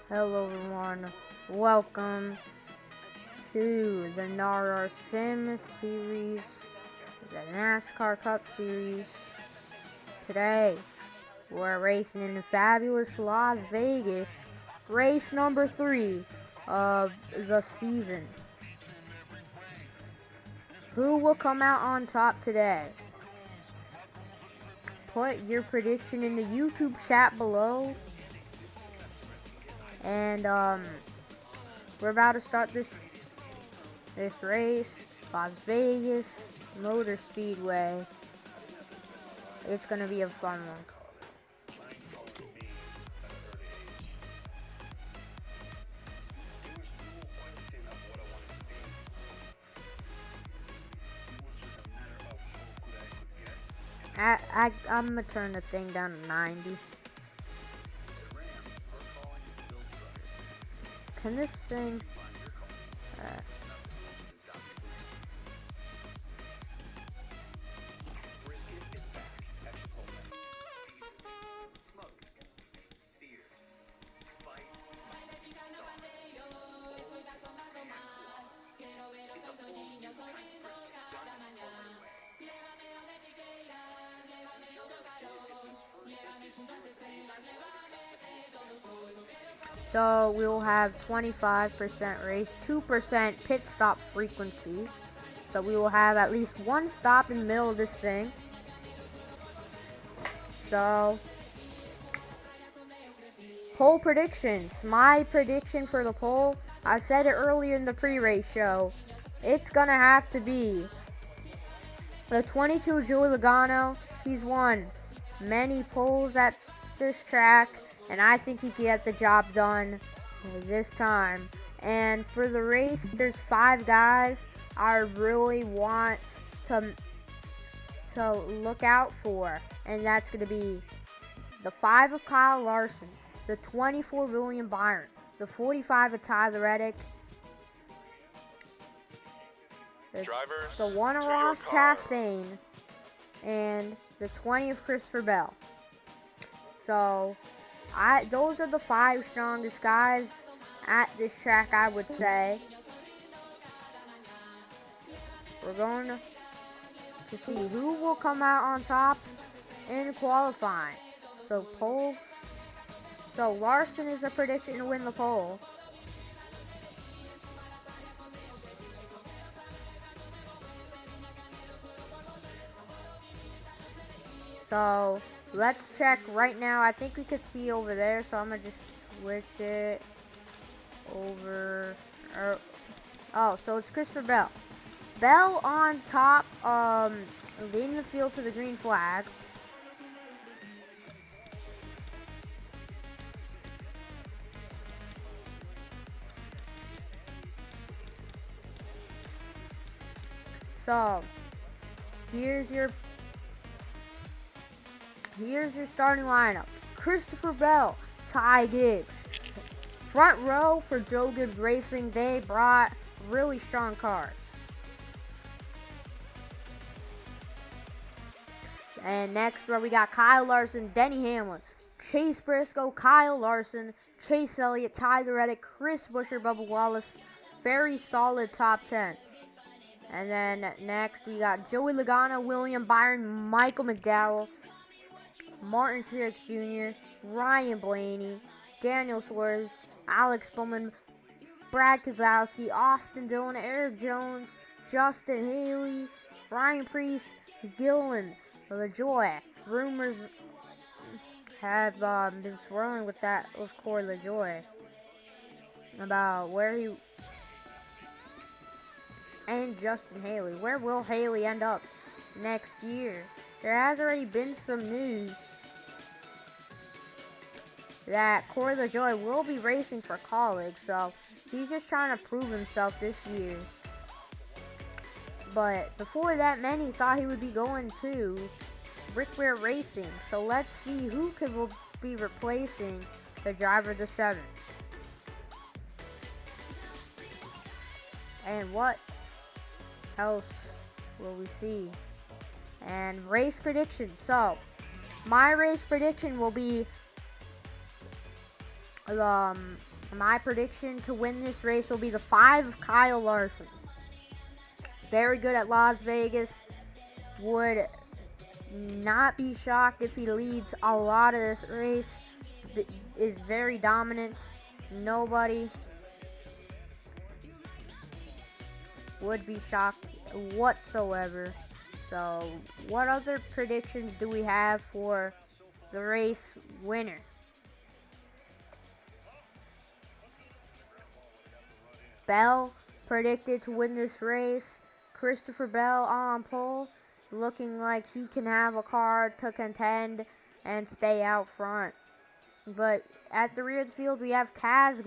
Hello everyone, welcome to the Narar Sim series, the NASCAR Cup series. Today, we're racing in the fabulous Las Vegas, race number 3 of the season. Who will come out on top today? Put your prediction in the YouTube chat below. And we're about to start this race, Las Vegas Motor Speedway. It's gonna be a fun one. I'm gonna turn the thing down to 90. Can this thing? So we will have 25% race, 2% pit stop frequency. So we will have at least one stop in the middle of this thing. So, pole predictions. My prediction for the pole, I said it earlier in the pre-race show. It's gonna have to be the 22 Joey Logano. He's won many poles at this track, and I think he can get the job done this time. And for the race, there's 5 guys I really want to look out for, and that's going to be the 5 of Kyle Larson, the 24 William Byron, the 45 of Tyler Reddick, the 1 of Ross Chastain, and the 20 of Christopher Bell. So, those are the 5 strongest guys at this track, I would say. We're going to see who will come out on top in qualifying. So Larson is a prediction to win the pole. So let's check right now. I think we could see over there, so I'm gonna just switch it over. So it's Christopher Bell. Bell on top, leading the field to the green flag. So here's your starting lineup. Christopher Bell, Ty Gibbs. Front row for Joe Gibbs Racing, they brought really strong cars. And next row we got Kyle Larson, Denny Hamlin, Chase Briscoe, Kyle Larson, Chase Elliott, Tyler Reddick, Chris Buescher, Bubba Wallace. Very solid top 10. And then next we got Joey Logano, William Byron, Michael McDowell, Martin Truex Jr., Ryan Blaney, Daniel Suarez, Alex Bowman, Brad Keselowski, Austin Dillon, Eric Jones, Justin Haley, Ryan Preece, Gillen, LaJoie. Rumors have been swirling with Corey LaJoie about where he and Justin Haley. Where will Haley end up next year? There has already been some news that Corey LaJoie will be racing for college, so he's just trying to prove himself this year. But before that, many thought he would be going to Rick Ware Racing. So let's see who will be replacing the driver of the 7. And what else will we see? And race prediction. So my race prediction will be My prediction to win this race will be the 5 of Kyle Larson. Very good at Las Vegas. Would not be shocked if he leads a lot of this race. Is very dominant. Nobody would be shocked whatsoever. So, what other predictions do we have for the race winner? Bell predicted to win this race. Christopher Bell on pole, looking like he can have a car to contend and stay out front. But at the rear of the field, we have JJ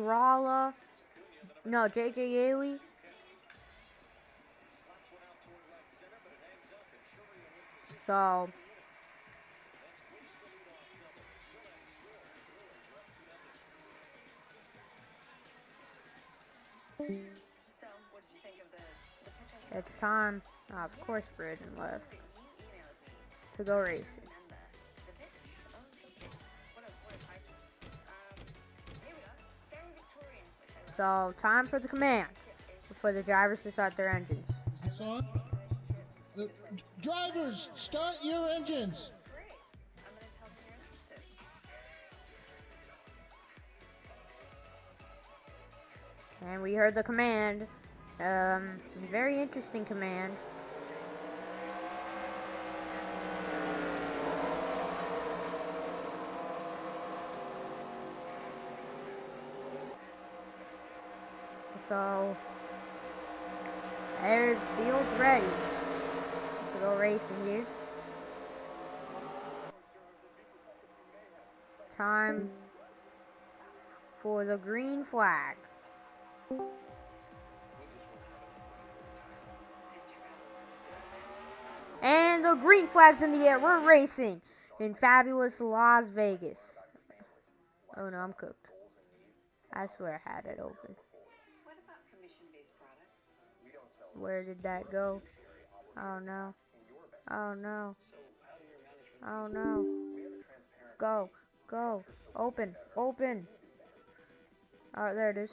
Yaley. So, it's time, of course, Braden left to go racing. So, time for the command for the drivers to start their engines. On. The drivers, start your engines. And we heard the command. Very interesting command. So, there's field's ready to go racing here. Time for the green flag. And the green flag's in the air. We're racing in fabulous Las Vegas. Oh no, I'm cooked. I swear I had it open. Where did that go? Oh no. Oh no. Oh no. Go. Go. Open. Open. Alright, there it is.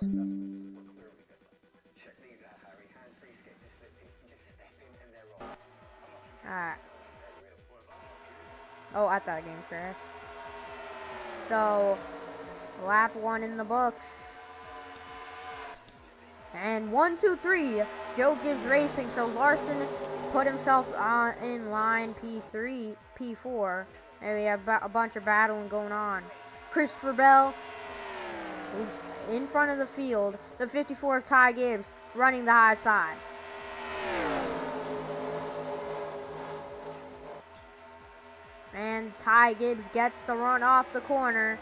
Alright. Oh, I thought game crashed. So, lap 1 in the books. And 1, 2, 3, Joe Gibbs Racing. So Larson put himself in line P3, P4, and we have a bunch of battling going on. Christopher Bell in front of the field. The 54 of Ty Gibbs running the high side. And Ty Gibbs gets the run off the corner.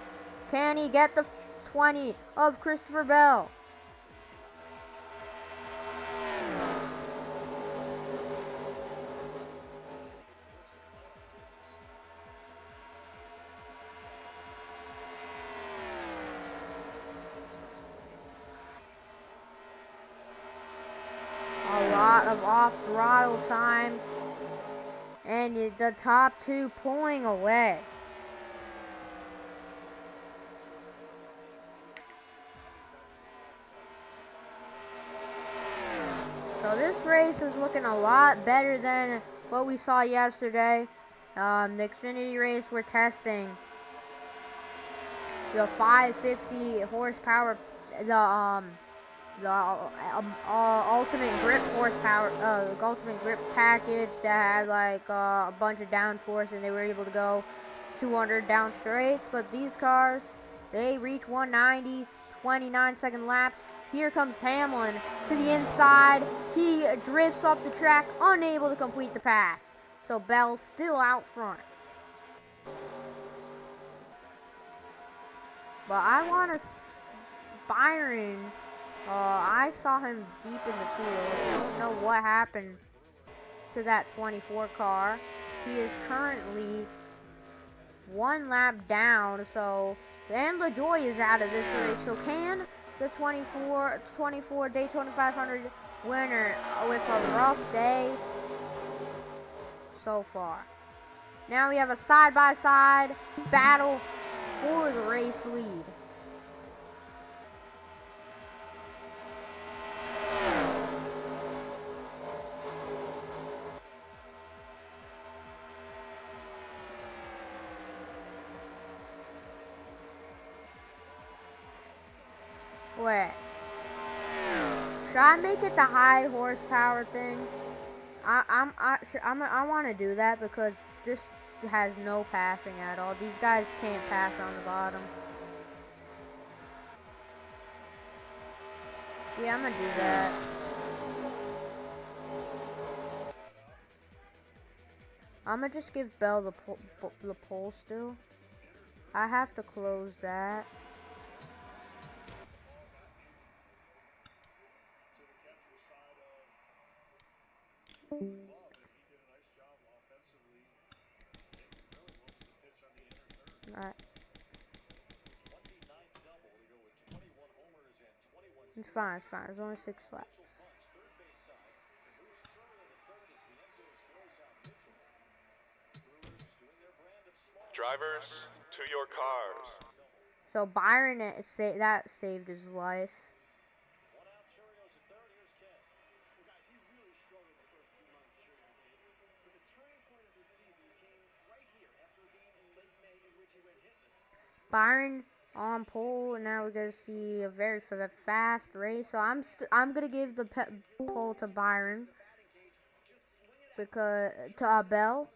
Can he get the 20 of Christopher Bell? A lot of off-throttle time. And the top 2 pulling away. So this race is looking a lot better than what we saw yesterday. The Xfinity race, we're testing the 550 horsepower, the ultimate grip horsepower, ultimate grip package that had like a bunch of downforce, and they were able to go 200 down straights. But these cars, they reach 190, 29-second laps. Here comes Hamlin to the inside. He drifts off the track, unable to complete the pass. So Bell still out front. But I want to Byron. I saw him deep in the field. I don't know what happened to that 24 car. He is currently 1 lap down. So, and LaJoy is out of this race. So can the 24 Daytona 500 winner with a rough day so far. Now we have a side-by-side battle for the race lead. Wait. Should I make it the high horsepower thing? I want to do that because this has no passing at all. These guys can't pass on the bottom. Yeah, I'm gonna do that. I'm gonna just give Bell the pole still. I have to close that. Alright. It's fine, it's fine. There's only 6 laps. Drivers, to your cars. So Byron that saved his life. Byron on pole, and now we're gonna see a very fast race. So I'm gonna give the pole to Byron because to Bell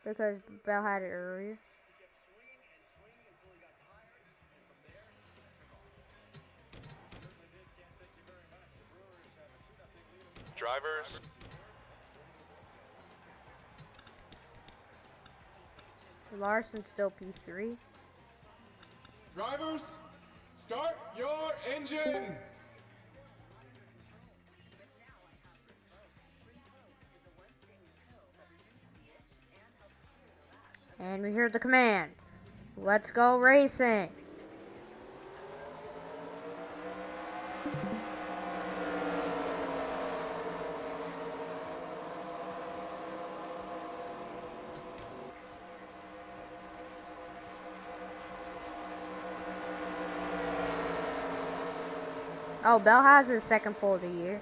because Bell had it earlier. Drivers. Larson still P3. Drivers, start your engines! And we hear the command. Let's go racing. Oh, Bell has his second pole of the year.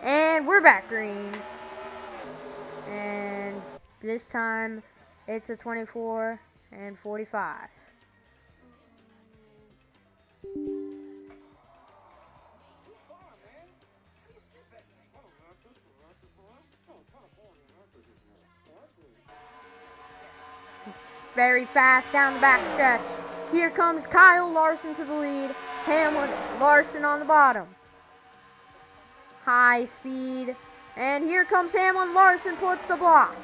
And we're back green. And this time it's a 24 and 45. Very fast down the back stretch. Here comes Kyle Larson to the lead. Hamlin, Larson on the bottom. High speed. And here comes Hamlin. Larson puts the block.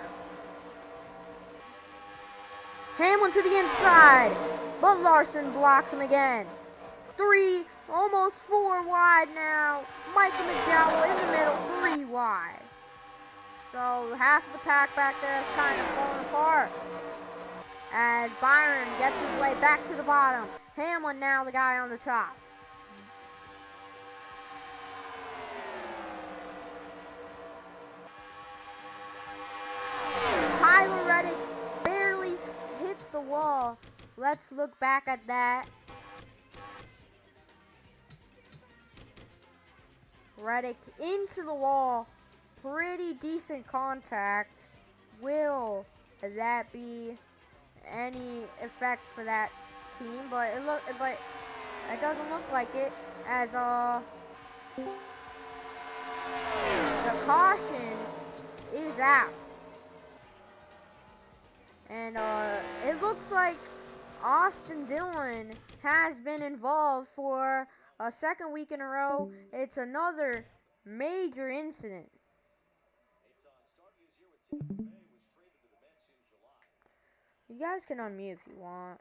Hamlin to the inside. But Larson blocks him again. 3, almost 4 wide now. Michael McDowell in the middle, 3 wide. So half of the pack back there is kind of falling apart. As Byron gets his way back to the bottom. Hamlin now the guy on the top. Tyler Reddick barely hits the wall. Let's look back at that. Reddick into the wall. Pretty decent contact. Will that be any effect for that team? But it doesn't look like it, as the caution is out. And it looks like Austin Dillon has been involved for a second week in a row. It's another major incident. You guys can unmute if you want.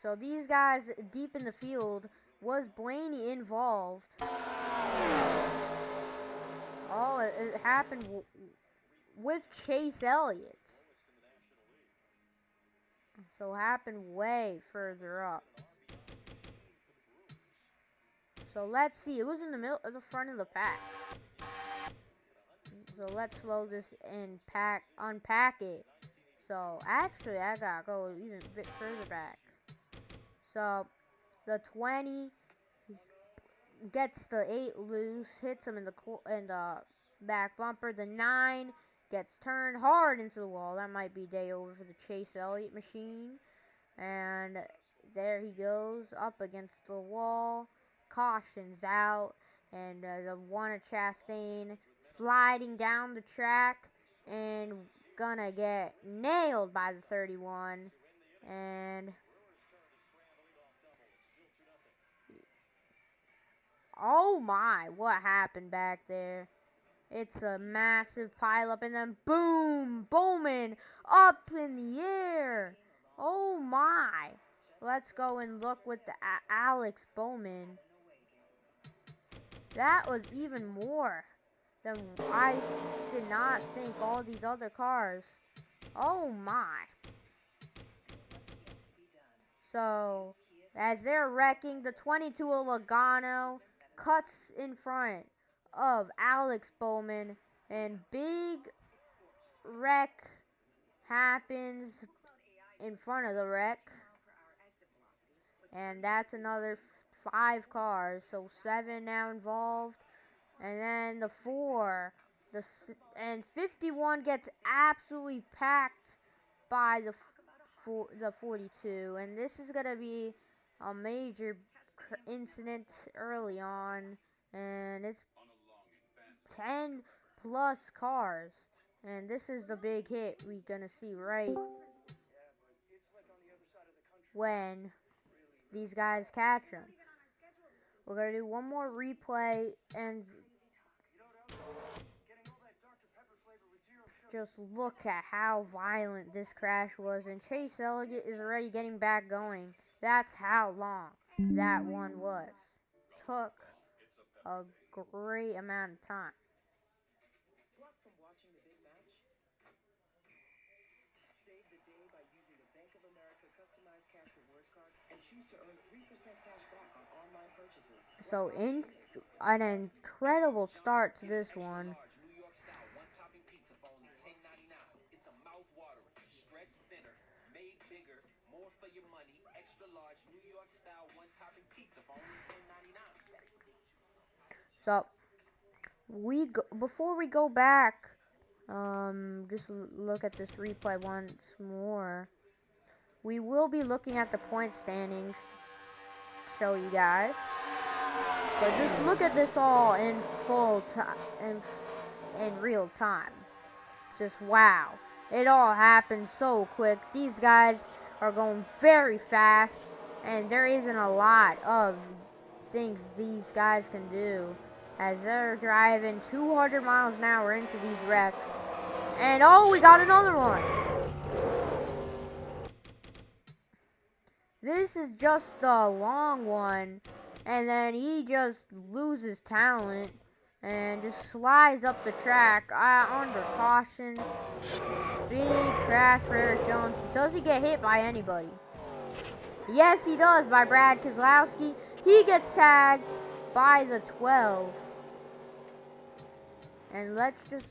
So these guys deep in the field, was Blaney involved? Oh, it happened with Chase Elliott. So it happened way further up. So let's see. It was in the middle of the front of the pack. So let's slow this and unpack it. So actually, I gotta go even a bit further back. So the 20 gets the 8 loose, hits him in the back bumper. The 9 gets turned hard into the wall. That might be day over for the Chase Elliott machine. And there he goes up against the wall. Caution's out. And the one of Chastain sliding down the track and gonna get nailed by the 31. And oh my, what happened back there? It's a massive pileup, and then boom, Bowman up in the air. Oh my. Let's go and look with the Alex Bowman. That was even more than I did not think all these other cars. Oh my. So, as they're wrecking, the 22 Logano cuts in front of Alex Bowman, and big wreck happens in front of the wreck. And that's another 5 cars, so 7 now involved. And then the 4, and 51 gets absolutely packed by the 42. And this is going to be a major incident early on. And it's 10 plus cars. And this is the big hit we're going to see right when these guys catch him. We're going to do one more replay and just look at how violent this crash was. And Chase Elliott is already getting back going. That's how long that one was. Took a great amount of time. So an incredible start to this one. So before we go back, just look at this replay once more. We will be looking at the point standings to show you guys. But just look at this all in full time, in real time. Just wow. It all happened so quick. These guys are going very fast, and there isn't a lot of things these guys can do as they're driving 200 miles an hour into these wrecks. And oh, we got another one. This is just a long one, and then he just loses talent and just slides up the track under caution. Big crash for Eric Jones. Does he get hit by anybody? Yes, he does, by Brad Keselowski. He gets tagged by the 12. And let's just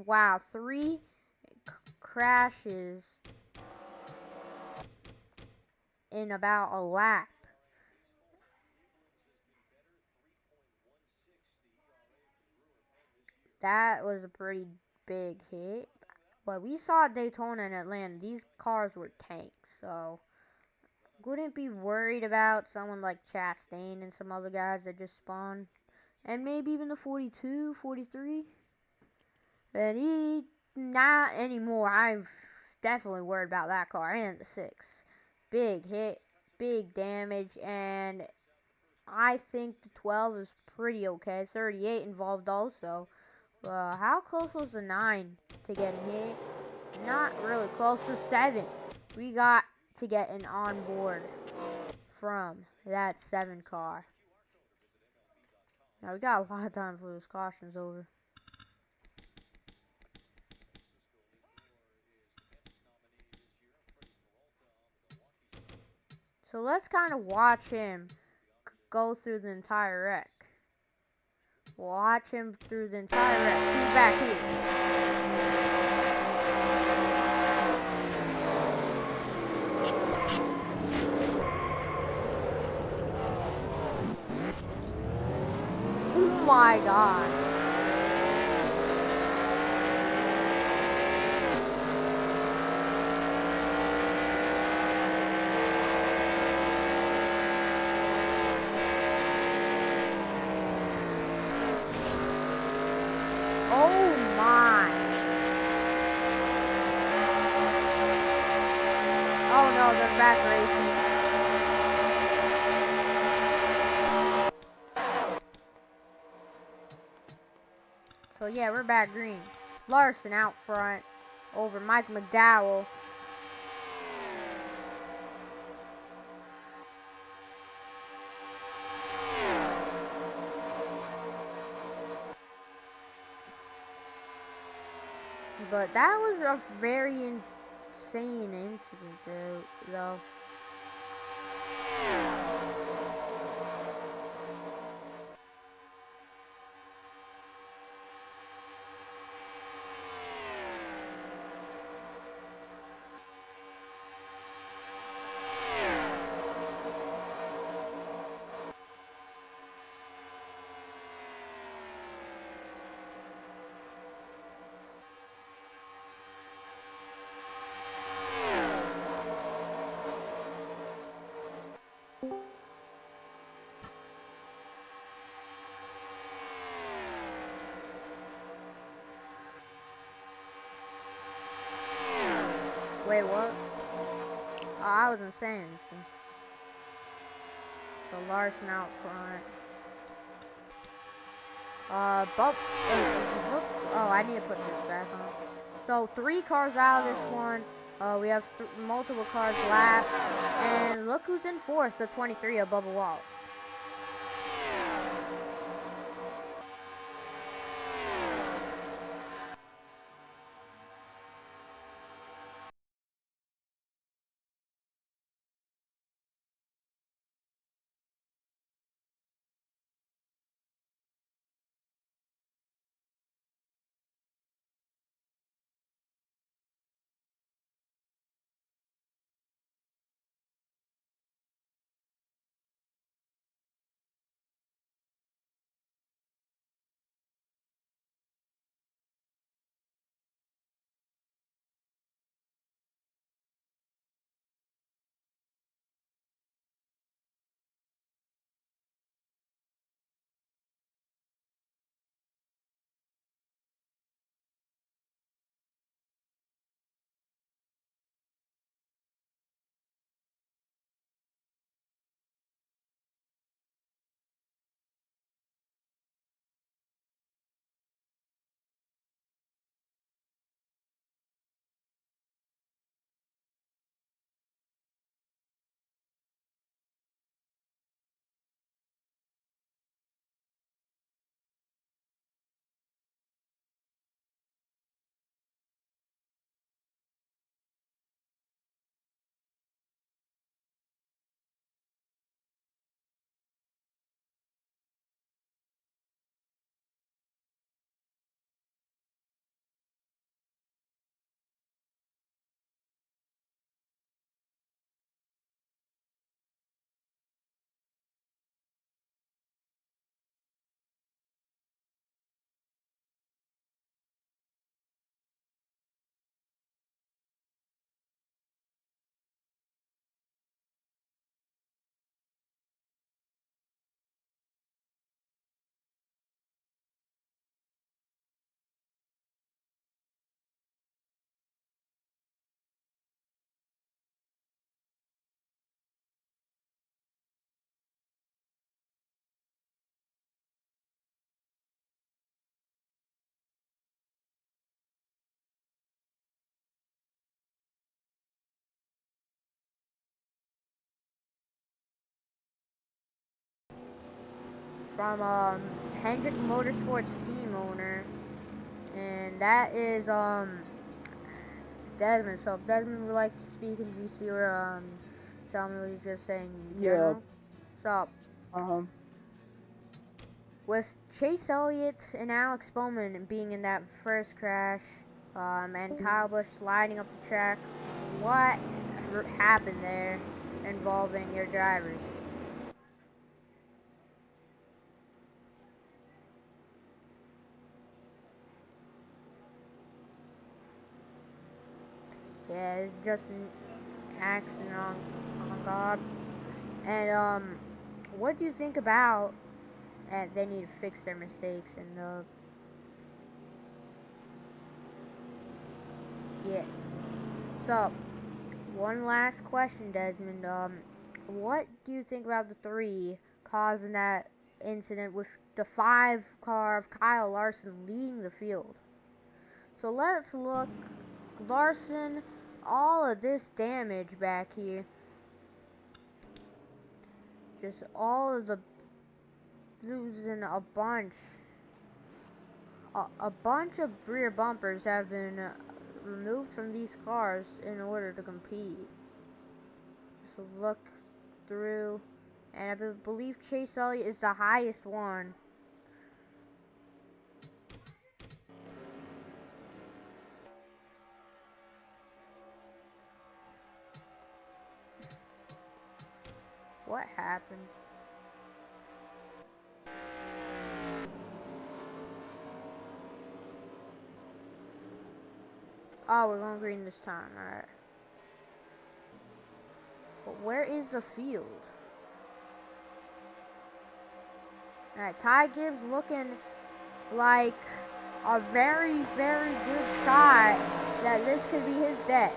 wow, 3 crashes in about a lap. That was a pretty big hit. But we saw Daytona and Atlanta. These cars were tanks, so wouldn't be worried about someone like Chastain and some other guys that just spawned. And maybe even the 42, 43. But not anymore. I'm definitely worried about that car and the 6. Big hit, big damage, and I think the 12 is pretty okay. 38 involved also. How close was the 9 to getting hit? Not really close. The 7. We got to get an onboard from that 7 car. Now we got a lot of time for this caution's over. So let's kind of watch him go through the entire wreck. Watch him through the entire wreck. He's back here. my god. Oh my. Oh no, they're back racing. So yeah, we're back green. Larson out front over Mike McDowell. But that was a very insane incident though. Wait, what? Oh, I wasn't saying anything. So Larson out front. Oh, I need to put this back on. So 3 cars out of this one. We have multiple cars left. And look who's in 4th, the 23 of Bubba Wallace. From Hendrick Motorsports team owner, and that is Desmond. So if Desmond would like to speak in VC or tell me what he's just saying in general. So with Chase Elliott and Alex Bowman being in that first crash, and Kyle Busch sliding up the track, what happened there involving your drivers? Yeah, it's just an accident on God. And what do you think about? And they need to fix their mistakes and yeah. So one last question, Desmond. What do you think about the three causing that incident with the 5 car of Kyle Larson leading the field? So let's look. Larson, all of this damage back here. Just all of the losing a bunch. A bunch of rear bumpers have been removed from these cars in order to compete. So look through, and I believe Chase Elliott is the highest one. What happened? Oh, we're going green this time, alright. But where is the field? Alright, Ty Gibbs looking like a very, very good shot that this could be his day.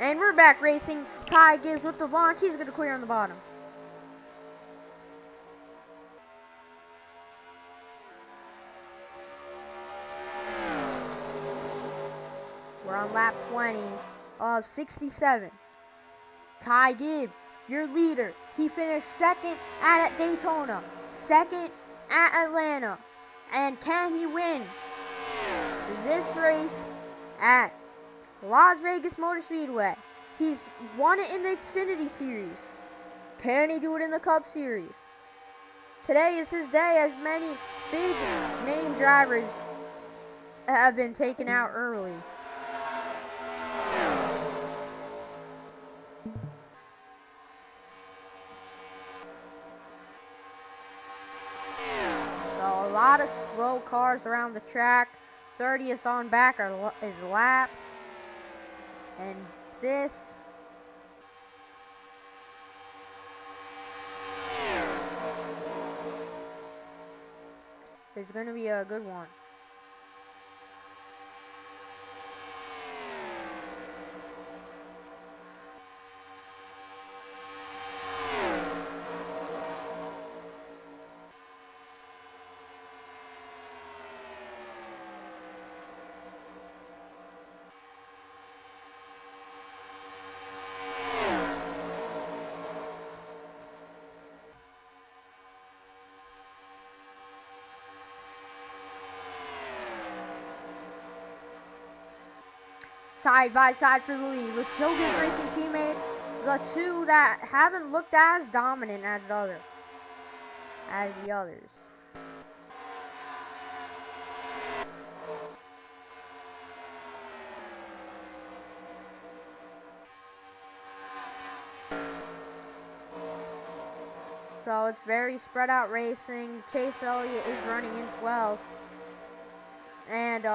And we're back racing. Ty Gibbs with the launch. He's going to clear on the bottom. We're on lap 20 of 67. Ty Gibbs, your leader. He finished second at Daytona, second at Atlanta. And can he win this race at Las Vegas Motor Speedway? He's won it in the Xfinity Series. Can he do it in the Cup Series? Today is his day, as many big name drivers have been taken out early. So a lot of slow cars around the track. 30th on back is lapped. And this is going to be a good one. Side by side for the lead with Joe Gibbs Racing teammates, the two that haven't looked as dominant as the others. So it's very spread out racing. Chase Elliott is running in 12th. And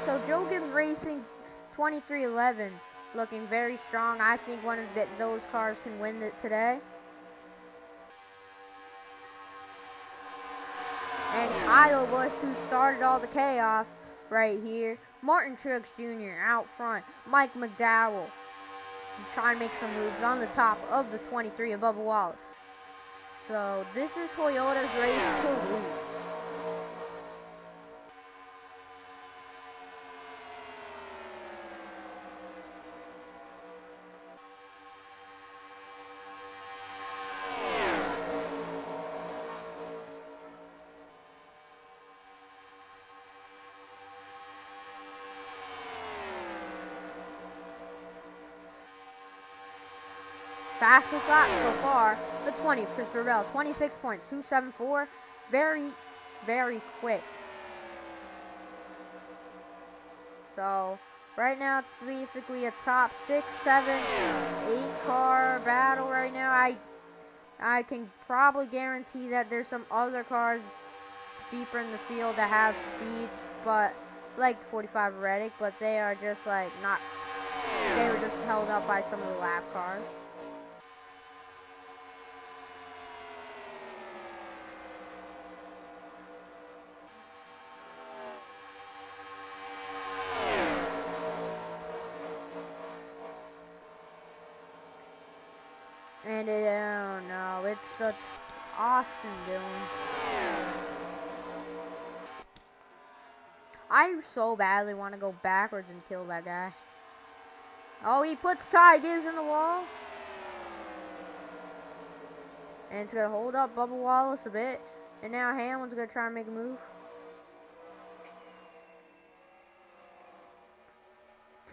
so Joe Gibbs Racing 2311 looking very strong. I think one of those cars can win it today. And Kyle Busch, who started all the chaos right here. Martin Truex Jr. out front. Mike McDowell trying to make some moves on the top of the 23 of Bubba Wallace. So this is Toyota's race to lose. Fastest lap so far, the 20 of Christopher Bell, 26.274. Very, very quick. So, Right now, it's basically a top 6, 7, 8 car battle right now. I can probably guarantee that there's some other cars deeper in the field that have speed, but like 45 Reddick, but they are just like not. They were just held up by some of the lap cars. And oh no, it's the Austin doing. I so badly want to go backwards and kill that guy. Oh, he puts Ty Gibbs in the wall. And it's going to hold up Bubba Wallace a bit. And now Hamlin's going to try and make a move.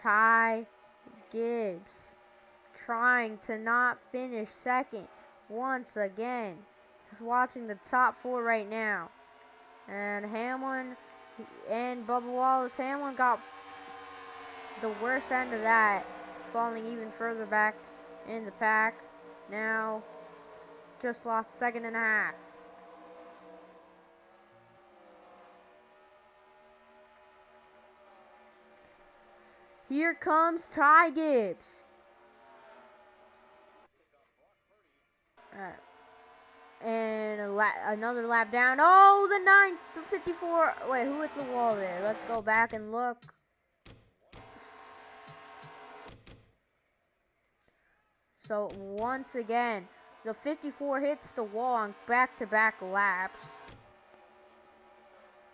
Ty Gibbs trying to not finish second once again. Just watching the top 4 right now. And Hamlin and Bubba Wallace. Hamlin got the worst end of that, falling even further back in the pack. Now, just lost a second and a half. Here comes Ty Gibbs. Alright. And another lap down. Oh, the 54. Wait, who hit the wall there? Let's go back and look. So, once again, the 54 hits the wall on back-to-back laps.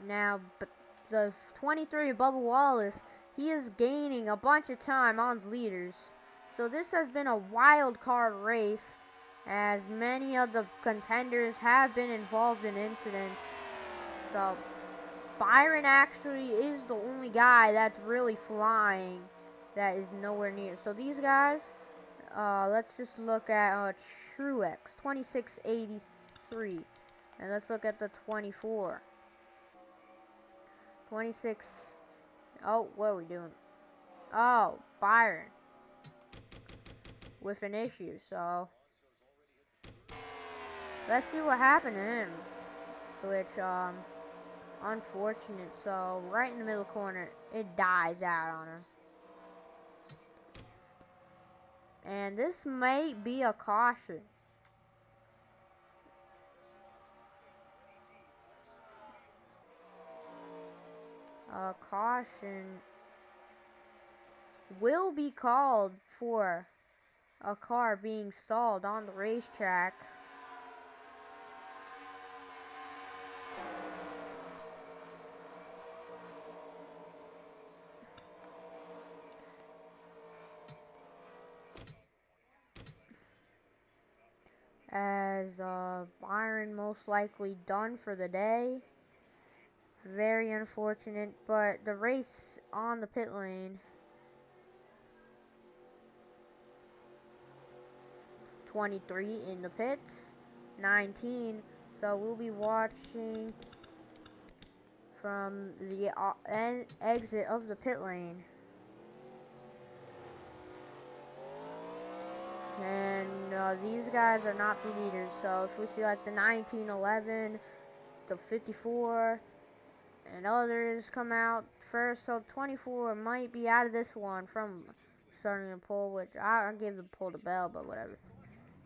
Now, the 23, Bubba Wallace, he is gaining a bunch of time on the leaders. So this has been a wild card race, as many of the contenders have been involved in incidents. So Byron actually is the only guy that's really flying that is nowhere near. So these guys, let's just look at Truex, 2683. And let's look at the 24. 26. Oh, what are we doing? Oh, Byron with an issue. So let's see what happened to him. Which, unfortunate. So right in the middle corner, it dies out on him. And this might be a caution. A caution will be called for a car being stalled on the racetrack. As Byron most likely done for the day. Very unfortunate, but the race on the pit lane. 23 in the pits, 19. So we'll be watching from the exit of the pit lane. And these guys are not the leaders. So if we see like the 19, 11, the 54, and others come out first, so 24 might be out of this one from starting the pole, which I'll give the pole to Bell, but whatever.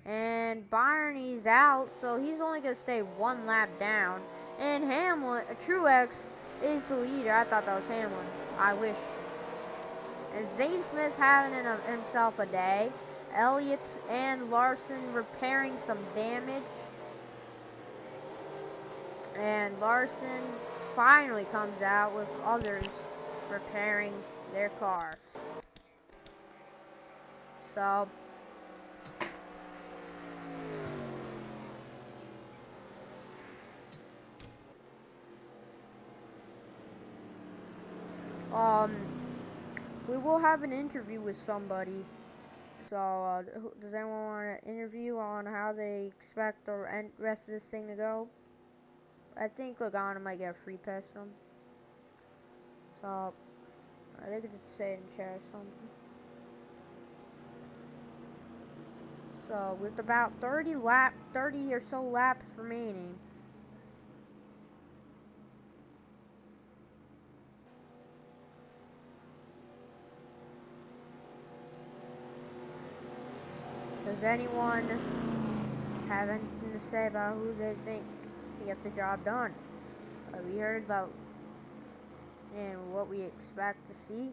And Byron, he's out, so he's only going to stay one lap down. And Hamlin, Truex, is the leader. I thought that was Hamlin. I wish. And Zane Smith having himself a day. Elliott and Larson repairing some damage. And Larson finally comes out with others repairing their cars. So we will have an interview with somebody. So does anyone want to interview on how they expect the rest of this thing to go? I think Logano might get a free pass from. So They could just say it in chat or something. So with about 30 or so laps remaining. Does anyone have anything to say about who they think can get the job done? We heard about and what we expect to see.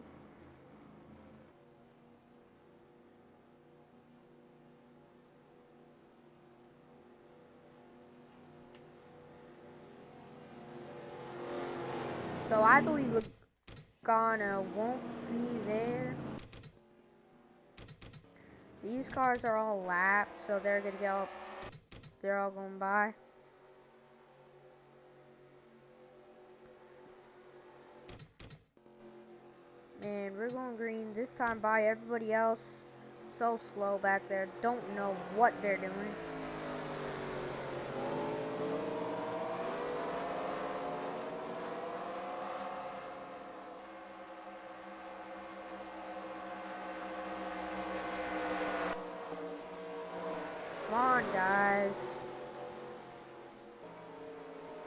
So I believe Logano won't be there. These cars are all lapped, so they're gonna go. They're all going by. And we're going green this time by everybody else. So slow back there. Don't know what they're doing. Come on, guys.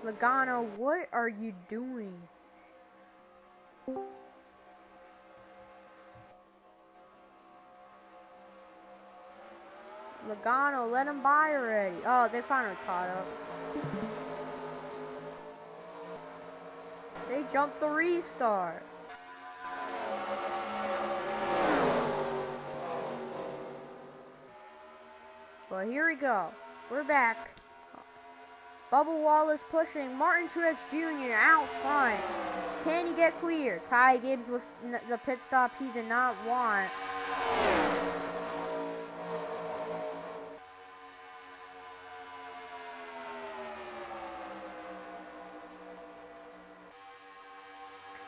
Logano, what are you doing? Logano, let him by already. Oh, they finally caught up. They jumped the restart. But here we go. We're back. Bubba Wallace pushing Martin Truex Jr. out front. Can he get clear? Ty Gibbs with the pit stop he did not want.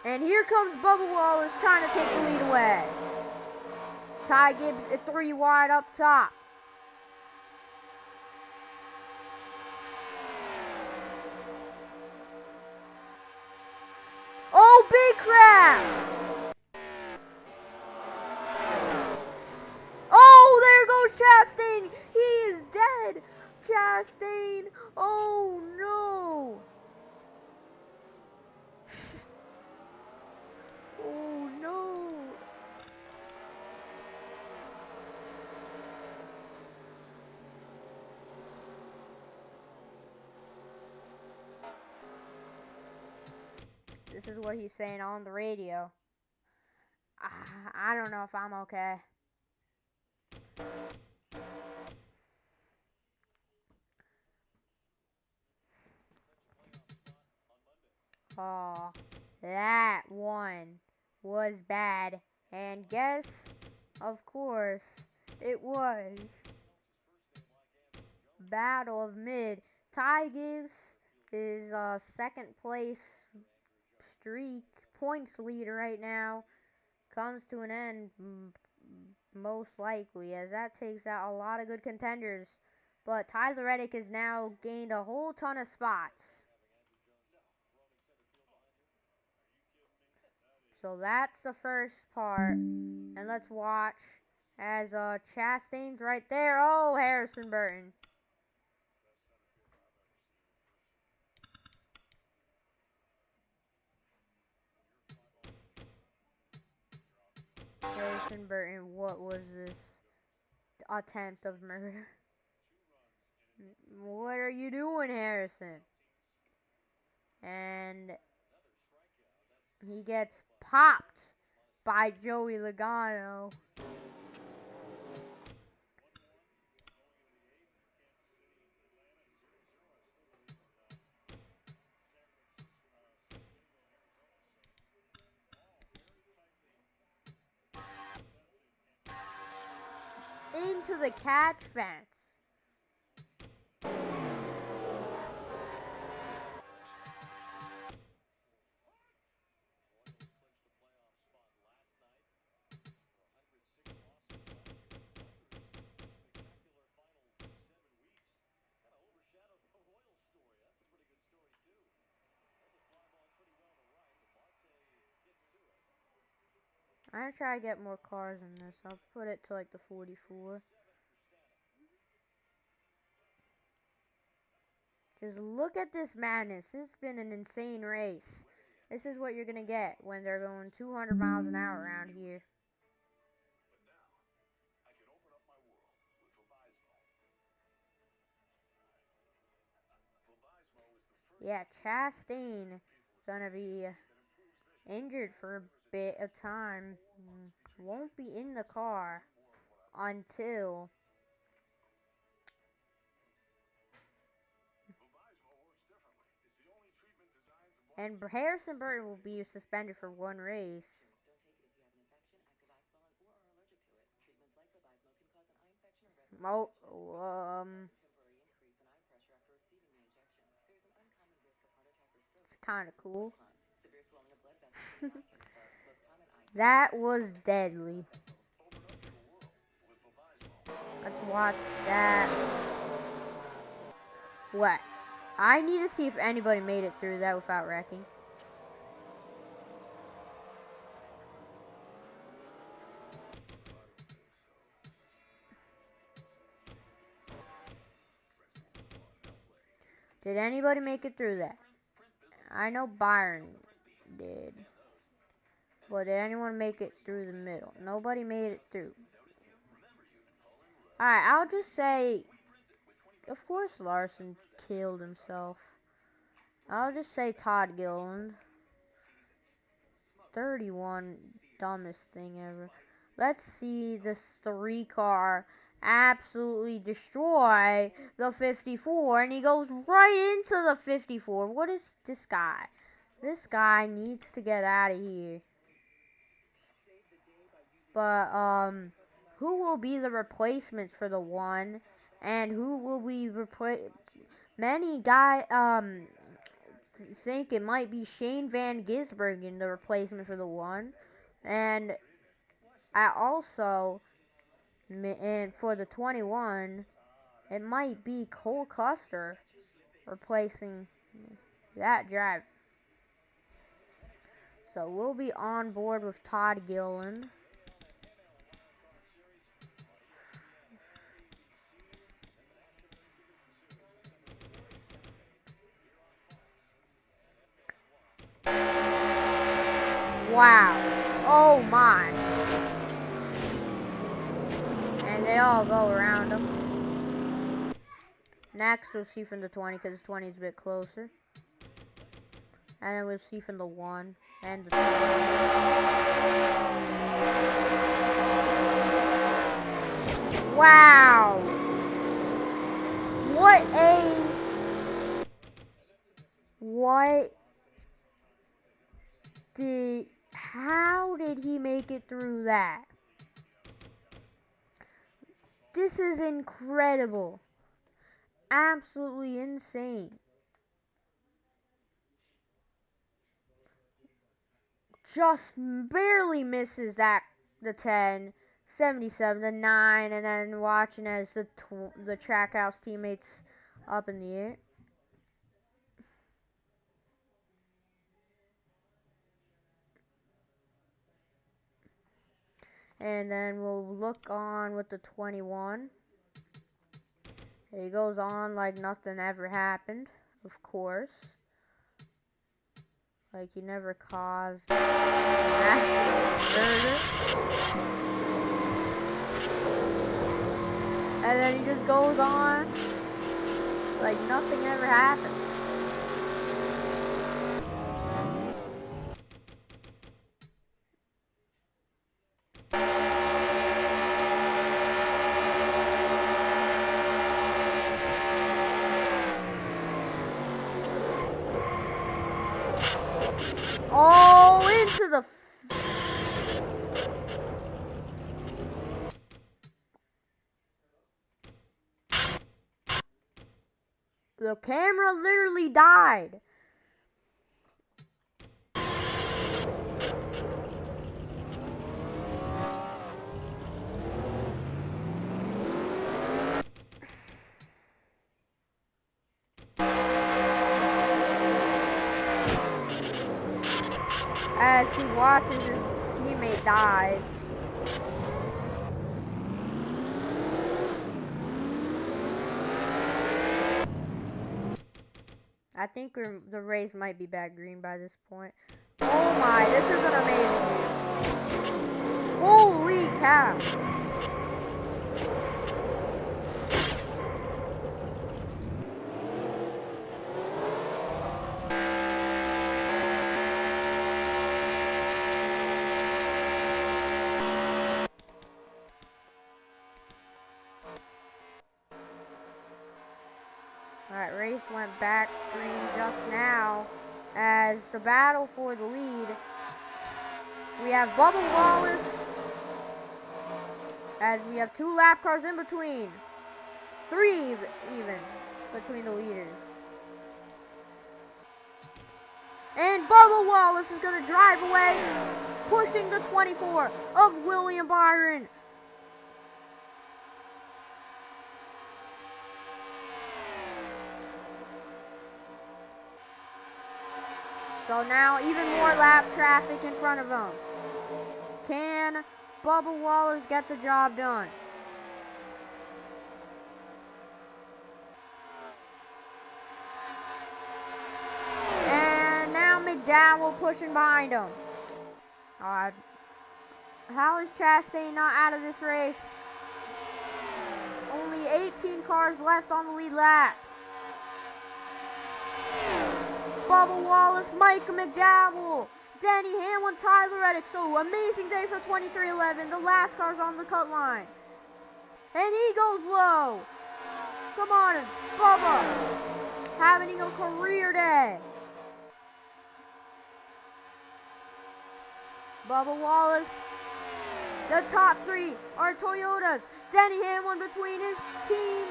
And here comes Bubba Wallace trying to take the lead away. Ty Gibbs at 3 wide up top. Oh, big crash! Oh, there goes Chastain. He is dead. Chastain. Oh, no. Oh, no. This is what he's saying on the radio. I don't know if I'm okay. Oh, that one was bad. And guess, of course, it was Battle of Mid. Ty Gibbs is second place streak points lead right now comes to an end most likely, as that takes out a lot of good contenders. But Tyler Reddick has now gained a whole ton of spots. So that's the first part. And let's watch as Chastain's right there. Oh, Harrison Burton. Harrison Burton, what was this attempt of murder? What are you doing, Harrison? And he gets popped by Joey Logano. Into the catch fence. I'm gonna try to get more cars in this. I'll put it to like the 44. Just look at this madness. This has been an insane race. This is what you're gonna get when they're going 200 miles an hour around here. Yeah, Chastain gonna be injured for a bit of time. Won't be in the car until and Harrison Burton will be suspended for one race. Oh, it's kind of cool. That was deadly. Let's watch that. What? I need to see if anybody made it through that without wrecking. Did anybody make it through that? I know Byron did. But did anyone make it through the middle? Nobody made it through. Alright, I'll just say, of course Larson killed himself. I'll just say Todd Gilliland. 31, dumbest thing ever. Let's see this 3-car absolutely destroy the 54, and he goes right into the 54. What is this guy? This guy needs to get out of here. But, who will be the replacements for the 1? And who will be many guys, think it might be Shane Van Gisbergen, the replacement for the 1. And I also, and for the 21, it might be Cole Custer replacing that driver. So we'll be on board with Todd Gilliland. Wow. Oh my. And they all go around him. Next we'll see from the 20 because the 20 is a bit closer. And then we'll see from the 1 and the 2. Wow. How did he make it through that? This is incredible. Absolutely insane. Just barely misses that, the 10, 77, the 9, and then watching as the Trackhouse teammates up in the air. And then we'll look on with the 21. He goes on like nothing ever happened, of course. Like he never caused murder. And then he just goes on like nothing ever happened. Oh, into the... The camera literally died. As he watches his teammate dies. I think the race might be back green by this point. Oh my, this is an amazing. Holy cow. Alright, race went back green just now as the battle for the lead. We have Bubba Wallace as we have 2 lap cars in between. 3 even between the leaders. And Bubba Wallace is going to drive away, pushing the 24 of William Byron. So now even more lap traffic in front of him. Can Bubba Wallace get the job done? And now McDowell pushing behind him. How is Chastain not out of this race? Only 18 cars left on the lead lap. Bubba Wallace, Micah McDowell, Denny Hamlin, Tyler Reddick. So amazing day for 2311. The last car's on the cut line. And he goes low. Come on, Bubba. Having a career day. Bubba Wallace. The top 3 are Toyotas. Denny Hamlin between his team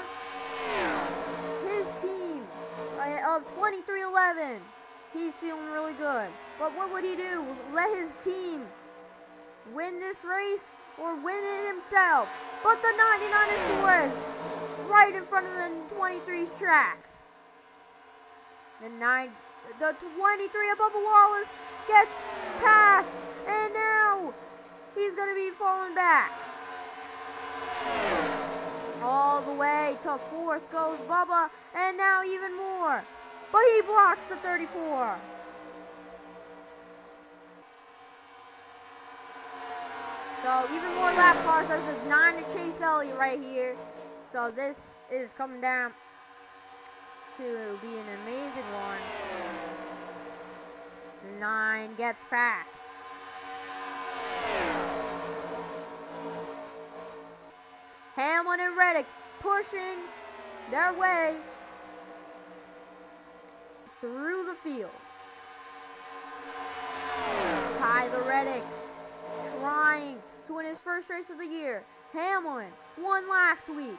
of 2311. He's feeling really good. But what would he do? Let his team win this race or win it himself? But the 99 is Suarez right in front of the 23's tracks. The 23 of Bubba Wallace gets past, and now he's going to be falling back. All the way to 4th goes Bubba, and now even more. But he blocks the 34. So even more lap cars. There's a 9 to Chase Elliott right here. So this is coming down to be an amazing one. 9 gets past. Hamlin and Reddick pushing their way through the field. Tyler Reddick trying to win his first race of the year. Hamlin won last week.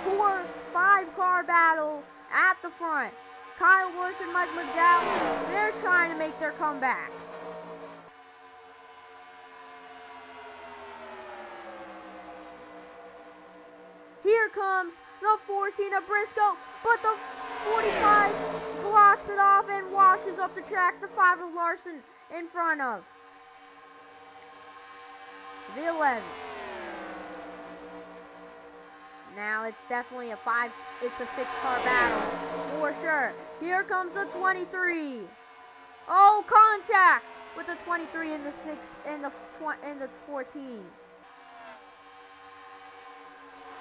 4-5 car battle at the front. Kyle Busch and Mike McDowell, they're trying to make their comeback. Here comes the 14 of Briscoe, but the 45 blocks it off and washes up the track. The 5 of Larson in front of the 11. Now it's definitely a 6-car battle for sure. Here comes the 23. Oh, contact with the 23 and the 6 and the 14.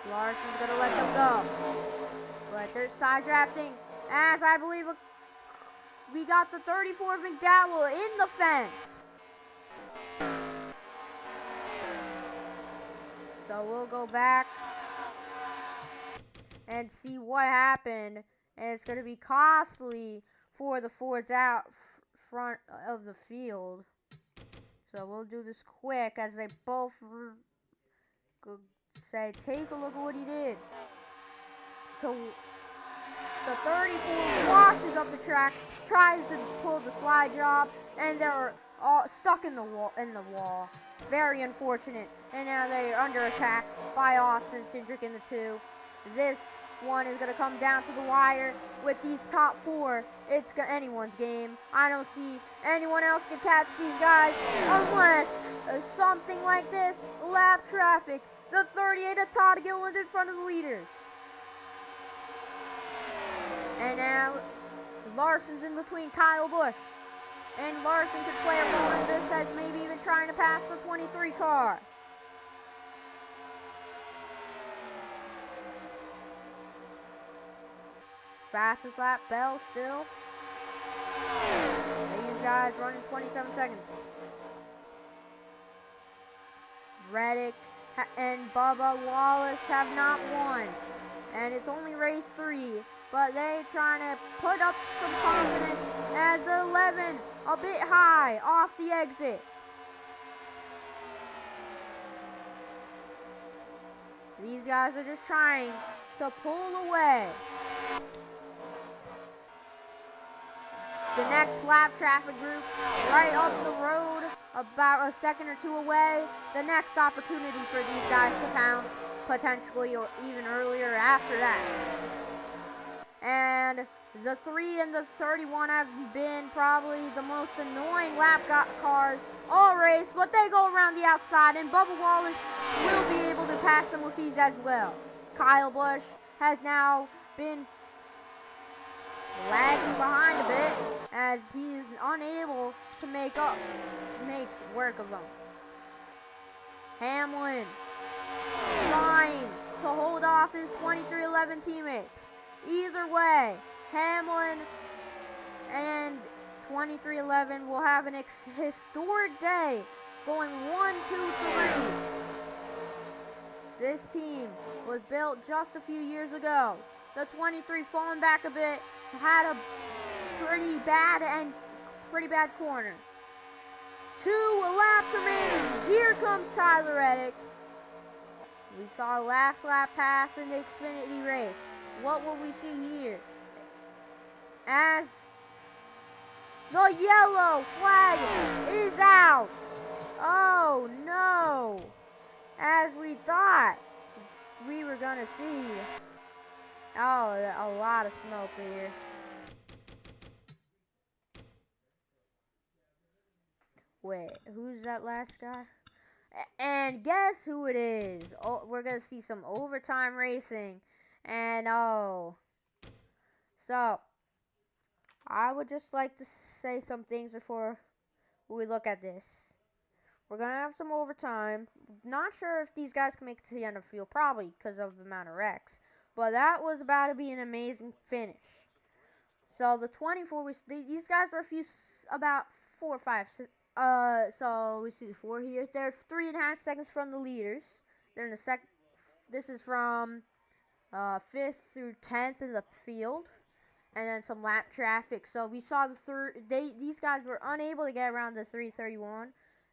Larson's gonna let them go, but they're side drafting. As I believe we got the 34 of McDowell in the fence. So we'll go back and see what happened, and it's gonna be costly for the Fords out front of the field. So we'll do this quick as they both say, take a look at what he did. So the 34 washes up the track, tries to pull the slide job, and they're all stuck in the wall. Very unfortunate. And now they're under attack by Austin Cindric in the 2. This one is going to come down to the wire with these top four. It's anyone's game. I don't see anyone else can catch these guys unless something like this. Lap traffic. The 38 of Todd Gilliland in front of the leaders. And now Larson's in between Kyle Busch. And Larson could play a role in this as maybe even trying to pass the 23 car. Fastest lap, Bell still. These guys running 27 seconds. Reddick and Bubba Wallace have not won. And it's only race 3. But they're trying to put up some confidence as 11 a bit high off the exit. These guys are just trying to pull away. The next lap traffic group right up the road, about a second or two away. The next opportunity for these guys to pounce, potentially or even earlier after that. And the 3 and the 31 have been probably the most annoying lap cars all race, but they go around the outside, and Bubba Wallace will be able to pass them with ease as well. Kyle Busch has now been lagging behind a bit as he is unable to make work of them. Hamlin trying to hold off his 2311 teammates. Either way, Hamlin and 2311 will have an historic day going 1, 2, 3. This team was built just a few years ago. The 23 falling back a bit had a pretty bad corner. 2 laps remaining. Here comes Tyler Reddick. We saw last lap pass in the Xfinity race. What will we see here? As the yellow flag is out. Oh no. As we thought we were gonna see. Oh, a lot of smoke here. Wait, who's that last guy? And guess who it is? Oh, we're gonna see some overtime racing. And so I would just like to say some things before we look at this. We're gonna have some overtime. Not sure if these guys can make it to the end of the field, probably because of the amount of wrecks. But that was about to be an amazing finish. So the 24, these guys were about 4 or 5. So we see 4 here. They're 3.5 seconds from the leaders. They're in the This is from 5th through 10th in the field, and then some lap traffic. So we saw these guys were unable to get around the 331,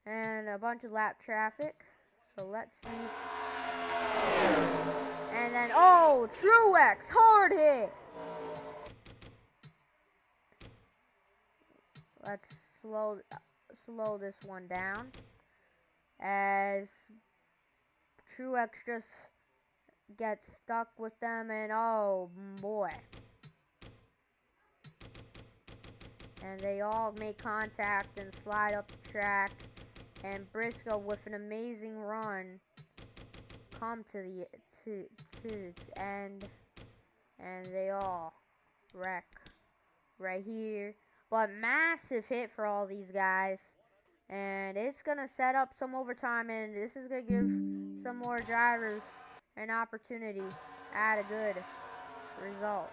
and a bunch of lap traffic. So let's see. And then Truex hard hit. Let's slow this one down as Truex just gets stuck with them, and oh boy. And they all make contact and slide up the track, and Briscoe with an amazing run come to the end, and they all wreck right here. But massive hit for all these guys, and it's gonna set up some overtime, and this is gonna give some more drivers an opportunity at a good result.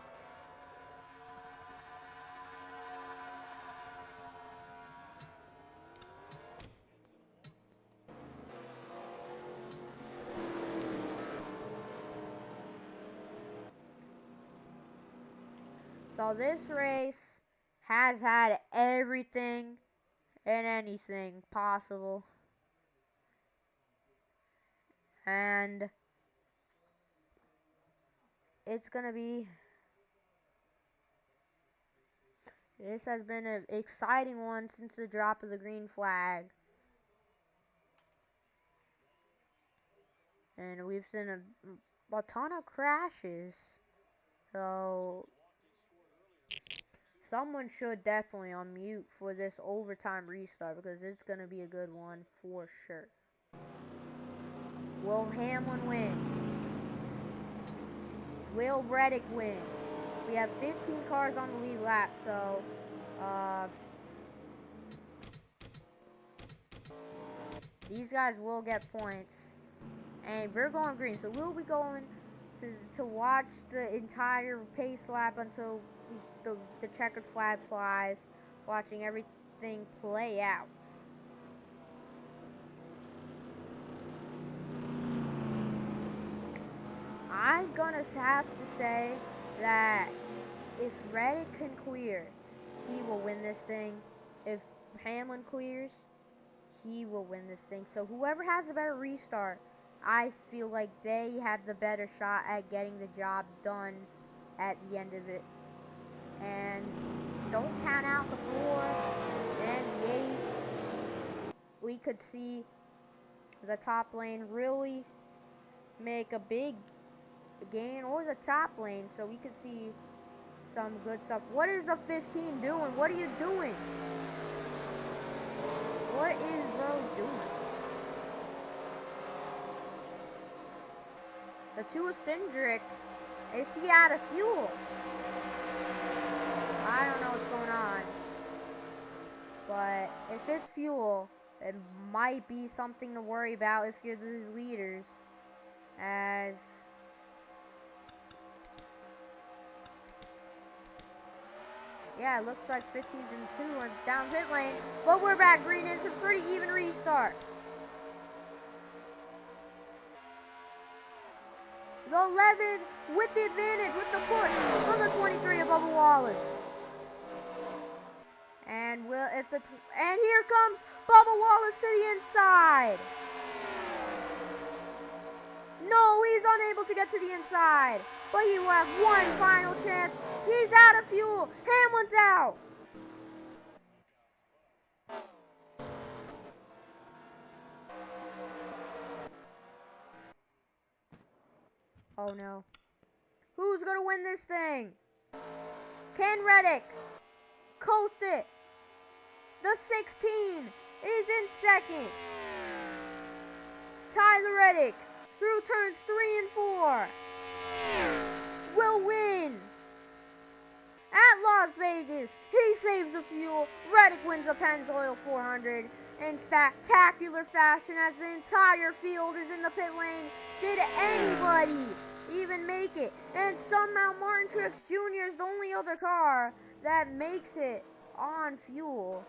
So this race has had everything and anything possible. And it's gonna be, this has been an exciting one since the drop of the green flag. And we've seen a ton of crashes So someone should definitely unmute for this overtime restart because it's going to be a good one for sure. Will Hamlin win? Will Reddick win? We have 15 cars on the lead lap, so these guys will get points. And we're going green, so we'll be going to watch the entire pace lap until the checkered flag flies, watching everything play out. I'm gonna have to say that if Reddick can clear, he will win this thing. If Hamlin clears, he will win this thing. So whoever has a better restart, I feel like they have the better shot at getting the job done at the end of it. And don't count out the 4 and the 8. We could see the top lane really make a big gain, or the top lane, so we could see some good stuff. What is the 15 doing? What are you doing? What is bro doing? The 2 Cindric, is he out of fuel? I don't know what's going on. But if it's fuel, it might be something to worry about if you're these leaders. As yeah, it looks like 15s and 2 are down pit lane. But we're back green. It's a pretty even restart. The 11 with the advantage, with the push from the 23 of Bubba Wallace. And and here comes Bubba Wallace to the inside. No, he's unable to get to the inside. But he will have one final chance. He's out of fuel. Hamlin's out. Oh no. Who's gonna win this thing? Can Reddick coast it? The 16 is in second. Tyler Reddick through turns 3 and 4 will win. At Las Vegas, he saves the fuel. Reddick wins the Pennzoil 400 in spectacular fashion as the entire field is in the pit lane. Did anybody even make it? And somehow Martin Truex Jr. is the only other car that makes it on fuel.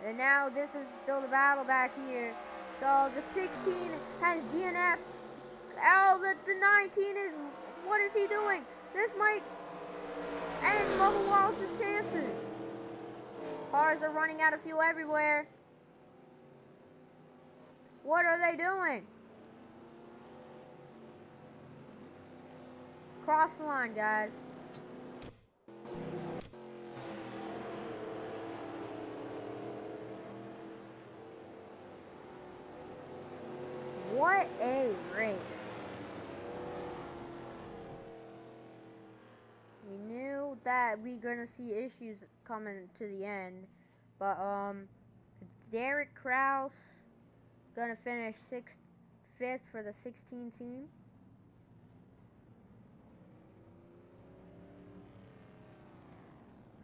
And now this is still the battle back here. So the 16 has DNF'd. Oh, the 19 is, what is he doing? This might end Bubba Wallace's chances. Cars are running out of fuel everywhere. What are they doing? Cross the line, guys. What a race. We knew that we were gonna see issues coming to the end, but Derek Kraus gonna finish 5th for the 16 team.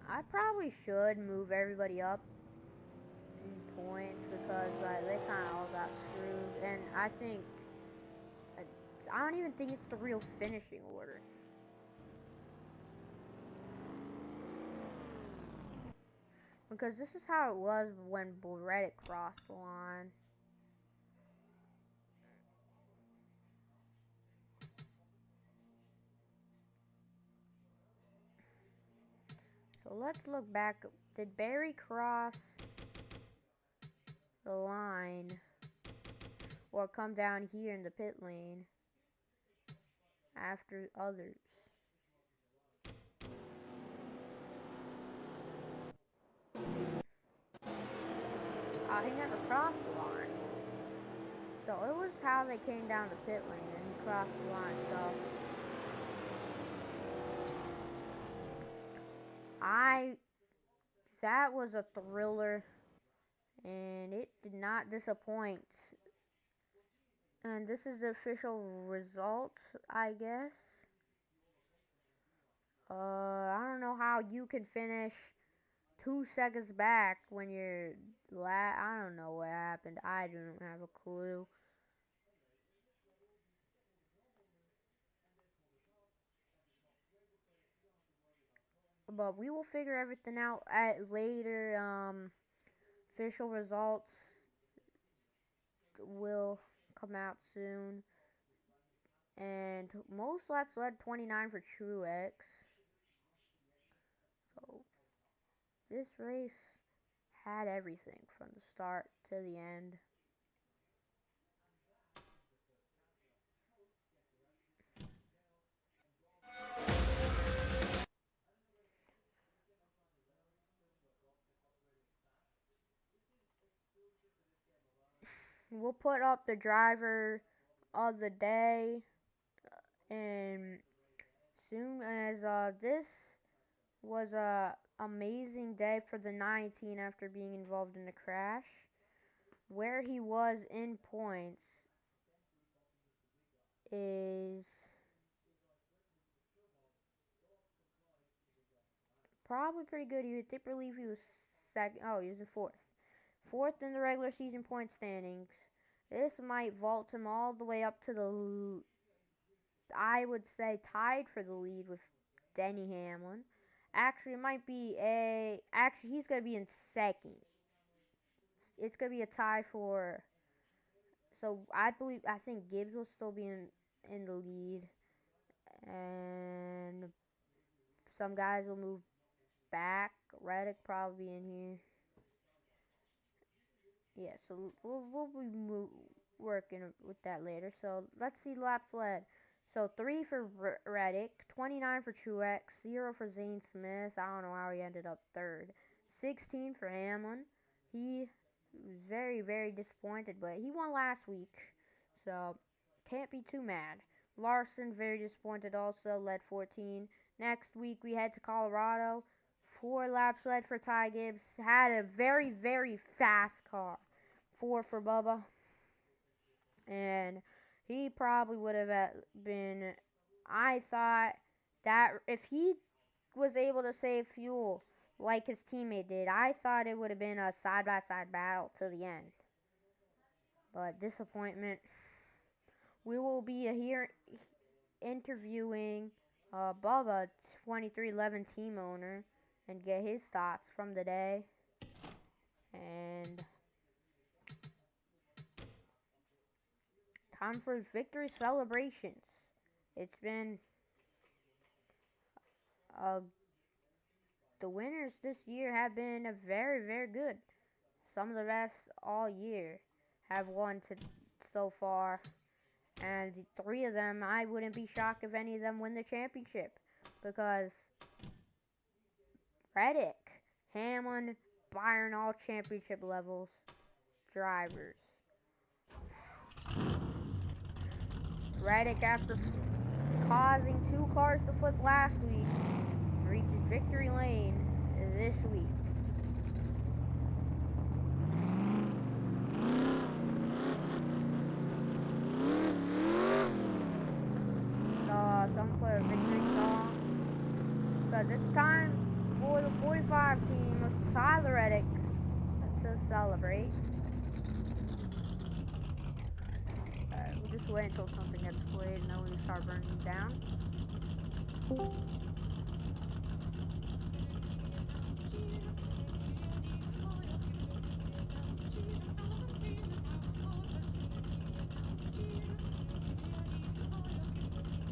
I probably should move everybody up in points because they kind of all got screwed, and I don't even think it's the real finishing order. Because this is how it was when Reddick crossed the line. So let's look back. Did Barry cross the line or come down here in the pit lane after others? He never crossed the line. So it was how they came down the pit lane and he crossed the line. So that was a thriller and it did not disappoint. And this is the official results, I guess. I don't know how you can finish 2 seconds back when you're I don't know what happened. I don't have a clue. But we will figure everything out at later. Official results will come out soon. And most laps led 29 for Truex. So this race had everything from the start to the end. We'll put up the driver of the day and soon as this was a amazing day for the 19 after being involved in a crash. Where he was in points is probably pretty good. You would believe he was second. Oh, he was in fourth. Fourth in the regular season point standings. This might vault him all the way up to the, I would say, tied for the lead with Denny Hamlin. Actually, it might be actually, he's going to be in second. It's going to be a tie for, so I think Gibbs will still be in the lead. And some guys will move back. Reddick probably in here. Yeah, so we'll be working with that later. So let's see laps led. So 3 for Reddick, 29 for Truex, 0 for Zane Smith. I don't know how he ended up third. 16 for Hamlin. He was very, very disappointed, but he won last week, so can't be too mad. Larson, very disappointed also, led 14. Next week we head to Colorado. 4 laps led for Ty Gibbs. Had a very, very fast car. 4 for Bubba. And he probably would have been, I thought that if he was able to save fuel like his teammate did, I thought it would have been a side-by-side battle to the end. But disappointment. We will be here interviewing Bubba, 2311 team owner, and get his thoughts from the day. And time for victory celebrations. It's been the winners this year have been very, very good. Some of the rest all year have won so far. And the 3 of them, I wouldn't be shocked if any of them win the championship. Because Reddick, Hamlin, Byron, all championship levels drivers. Reddick, after causing 2 cars to flip last week, reaches victory lane this week. Some play a victory song because it's time for the 45 team of Tyler Reddick to celebrate. We'll just wait until something gets played and then we'll start burning down.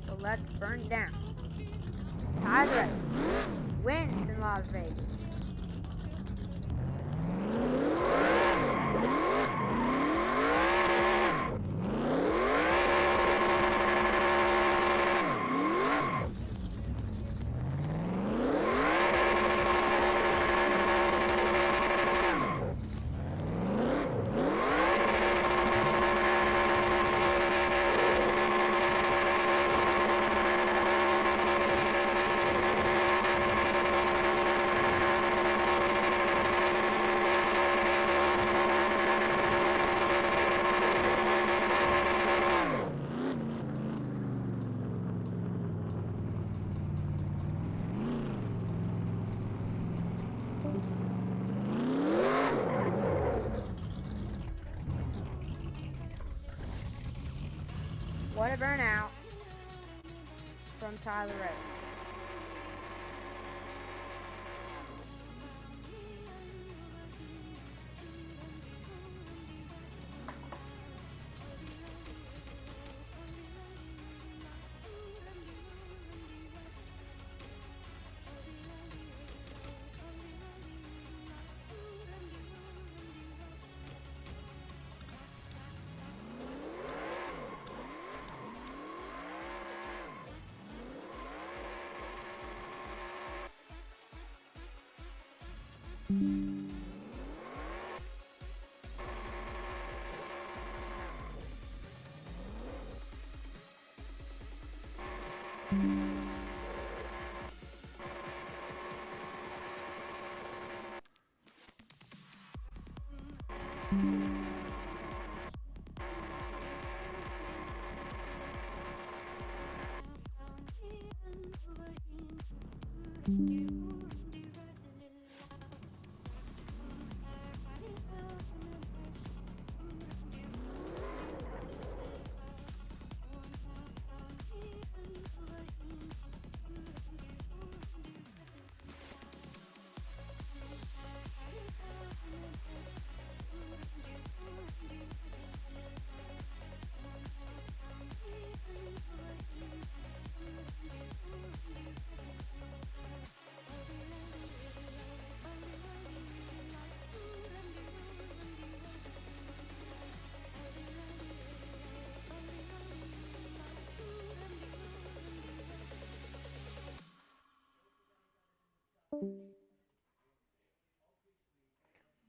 So let's burn down. Tyler Reddick wins in Las Vegas. Red burnout from Tyler Reddick.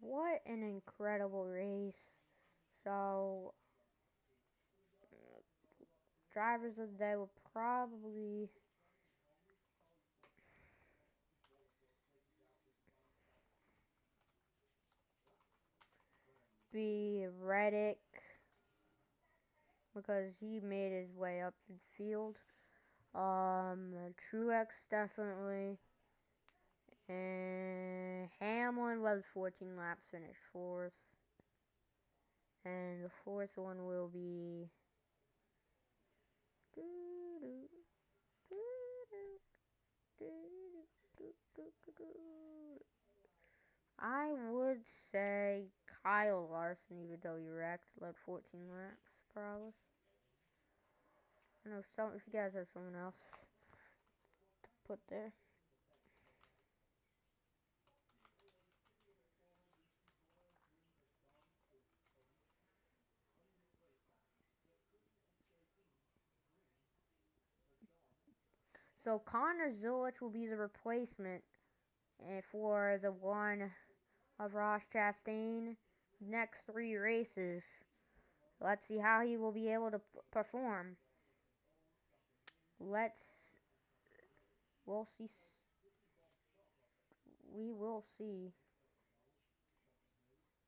What an incredible race. So, drivers of the day will probably be Reddick because he made his way up the field. Truex definitely. And Hamlin was 14 laps, finished fourth. And the fourth one will be I would say Kyle Larson, even though he wrecked, led 14 laps, probably. I don't know if you guys have someone else to put there. So Connor Zulich will be the replacement for the one of Ross Chastain. Next 3 races. Let's see how he will be able to perform. We'll see. We will see.